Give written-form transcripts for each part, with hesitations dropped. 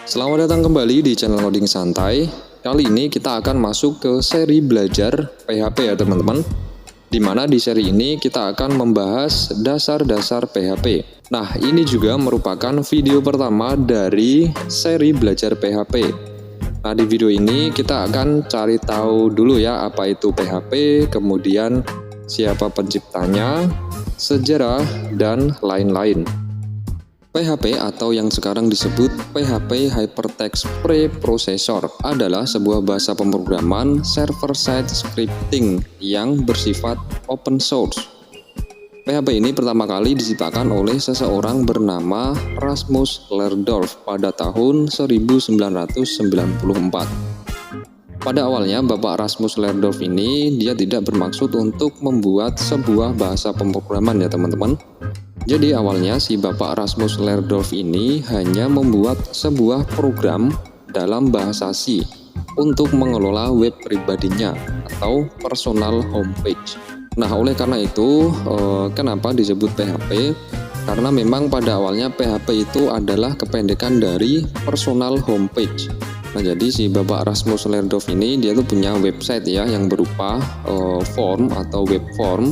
Selamat datang kembali di channel Ngoding Santai. Kali ini kita akan masuk ke seri belajar PHP ya teman-teman. Dimana di seri ini kita akan membahas dasar-dasar PHP. Nah, ini juga merupakan video pertama dari seri belajar PHP. Nah, di video ini kita akan cari tahu dulu ya apa itu PHP, kemudian siapa penciptanya, sejarah, dan lain-lain. PHP atau yang sekarang disebut PHP Hypertext Preprocessor adalah sebuah bahasa pemrograman server-side scripting yang bersifat open source. PHP ini pertama kali diciptakan oleh seseorang bernama Rasmus Lerdorf pada tahun 1994. Pada awalnya, Bapak Rasmus Lerdorf ini dia tidak bermaksud untuk membuat sebuah bahasa pemrograman ya teman-teman. Jadi awalnya si Bapak Rasmus Lerdorf ini hanya membuat sebuah program dalam bahasa C untuk mengelola web pribadinya atau personal homepage. Nah, oleh karena itu, kenapa disebut PHP? Karena memang pada awalnya PHP itu adalah kependekan dari personal homepage. Nah, jadi si Bapak Rasmus Lerdorf ini dia tuh punya website ya yang berupa form atau web form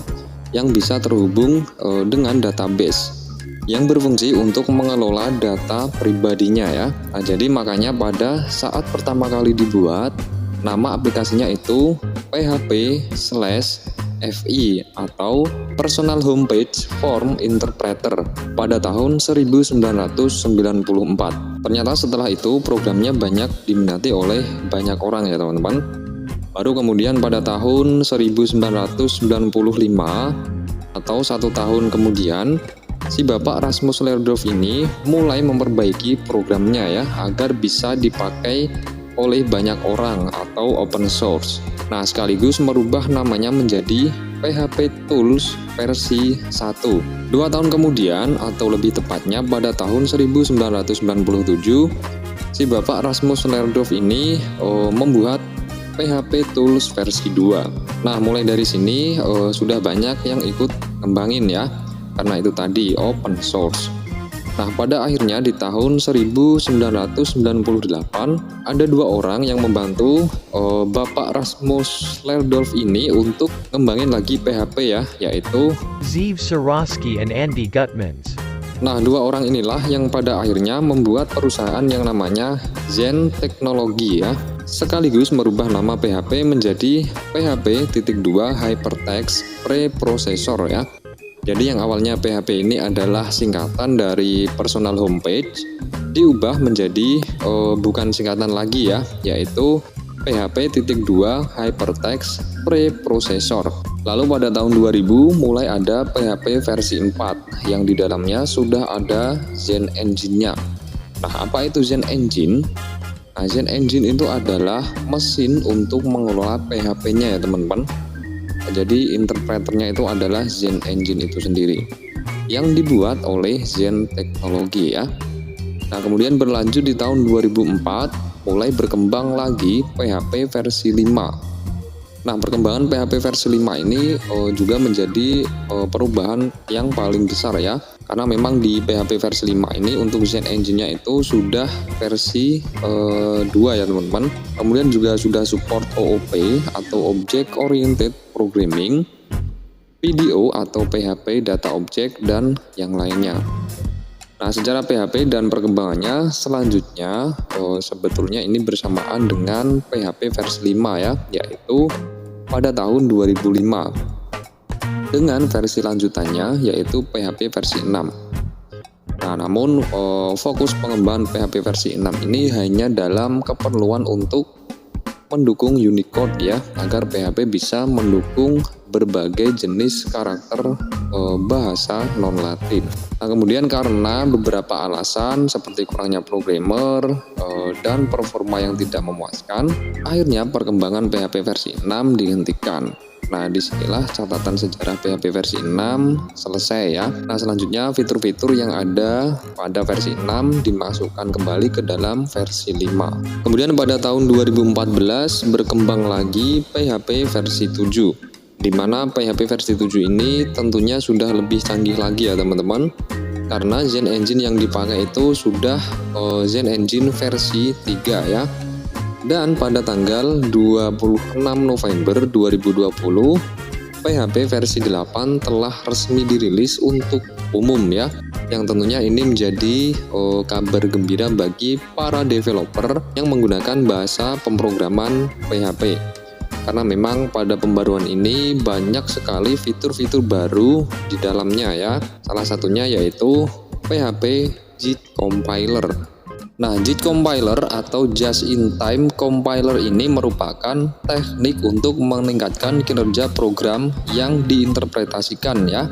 yang bisa terhubung dengan database yang berfungsi untuk mengelola data pribadinya ya. Nah, jadi makanya pada saat pertama kali dibuat, nama aplikasinya itu PHP/FI atau Personal Homepage Form Interpreter pada tahun 1994. Ternyata setelah itu programnya banyak diminati oleh banyak orang ya teman-teman. Baru kemudian pada tahun 1995 atau 1 tahun kemudian, si Bapak Rasmus Lerdorf ini mulai memperbaiki programnya ya agar bisa dipakai oleh banyak orang atau open source. Nah, sekaligus merubah namanya menjadi PHP Tools versi 1. 2 tahun kemudian atau lebih tepatnya pada tahun 1997, si Bapak Rasmus Lerdorf ini membuat PHP Tools versi 2. Nah, mulai dari sini sudah banyak yang ikut ngembangin ya, karena itu tadi open source. Nah, pada akhirnya di tahun 1998 ada 2 orang yang membantu Bapak Rasmus Lerdorf ini untuk ngembangin lagi PHP ya, yaitu Zeev Sarosky and Andy Gutmans. Nah, 2 orang inilah yang pada akhirnya membuat perusahaan yang namanya Zen Technology ya, sekaligus merubah nama PHP menjadi PHP.2 Hypertext Preprocessor ya. Jadi yang awalnya PHP ini adalah singkatan dari personal homepage, diubah menjadi bukan singkatan lagi ya, yaitu PHP.2 Hypertext Preprocessor. Lalu pada tahun 2000 mulai ada PHP versi 4 yang di dalamnya sudah ada Zen Engine-nya. Nah, apa itu Zen Engine? Nah, Zen Engine itu adalah mesin untuk mengelola PHP-nya ya teman-teman. Jadi interpreternya itu adalah Zen Engine itu sendiri yang dibuat oleh Zen Technology ya. Nah, kemudian berlanjut di tahun 2004 mulai berkembang lagi PHP versi 5. Nah, perkembangan PHP versi 5 ini juga menjadi perubahan yang paling besar ya. Karena memang di PHP versi 5 ini untuk Zen Engine-nya itu sudah versi 2 ya teman-teman. Kemudian juga sudah support OOP atau Object Oriented Programming, PDO atau PHP Data Object, dan yang lainnya. Nah, secara PHP dan perkembangannya selanjutnya sebetulnya ini bersamaan dengan PHP versi 5 ya, yaitu pada tahun 2005 dengan versi lanjutannya yaitu PHP versi 6. Nah, namun fokus pengembangan PHP versi 6 ini hanya dalam keperluan untuk mendukung Unicode ya, agar PHP bisa mendukung berbagai jenis karakter bahasa non-Latin. Nah, kemudian karena beberapa alasan seperti kurangnya programmer dan performa yang tidak memuaskan, akhirnya perkembangan PHP versi 6 dihentikan. Nah, disinilah catatan sejarah PHP versi 6 selesai ya. Nah, selanjutnya fitur-fitur yang ada pada versi 6 dimasukkan kembali ke dalam versi 5. Kemudian pada tahun 2014 berkembang lagi PHP versi 7. Di mana PHP versi 7 ini tentunya sudah lebih canggih lagi ya teman-teman. karena Zen Engine yang dipakai itu sudah Zen Engine versi 3 ya. Dan pada tanggal 26 November 2020 PHP versi 8 telah resmi dirilis untuk umum ya. Yang tentunya ini menjadi kabar gembira bagi para developer yang menggunakan bahasa pemrograman PHP. Karena memang pada pembaruan ini banyak sekali fitur-fitur baru di dalamnya ya. Salah satunya yaitu PHP JIT Compiler. Nah, JIT Compiler atau Just in Time Compiler ini merupakan teknik untuk meningkatkan kinerja program yang diinterpretasikan ya.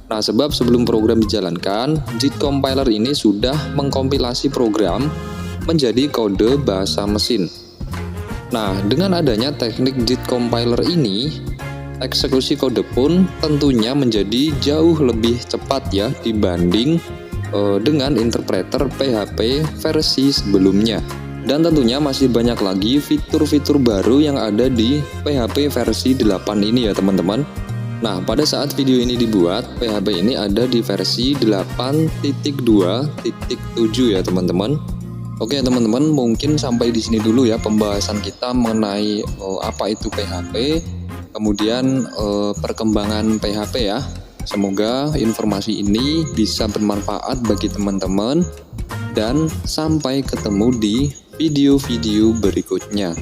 Nah, sebab sebelum program dijalankan, JIT Compiler ini sudah mengkompilasi program menjadi kode bahasa mesin. Nah, dengan adanya teknik JIT Compiler ini, eksekusi kode pun tentunya menjadi jauh lebih cepat ya dibanding dengan interpreter PHP versi sebelumnya. Dan tentunya masih banyak lagi fitur-fitur baru yang ada di PHP versi 8 ini ya teman-teman. Nah, pada saat video ini dibuat, PHP ini ada di versi 8.2.7 ya teman-teman. Oke teman-teman, mungkin sampai di sini dulu ya pembahasan kita mengenai apa itu PHP, kemudian perkembangan PHP ya. Semoga informasi ini bisa bermanfaat bagi teman-teman dan sampai ketemu di video-video berikutnya.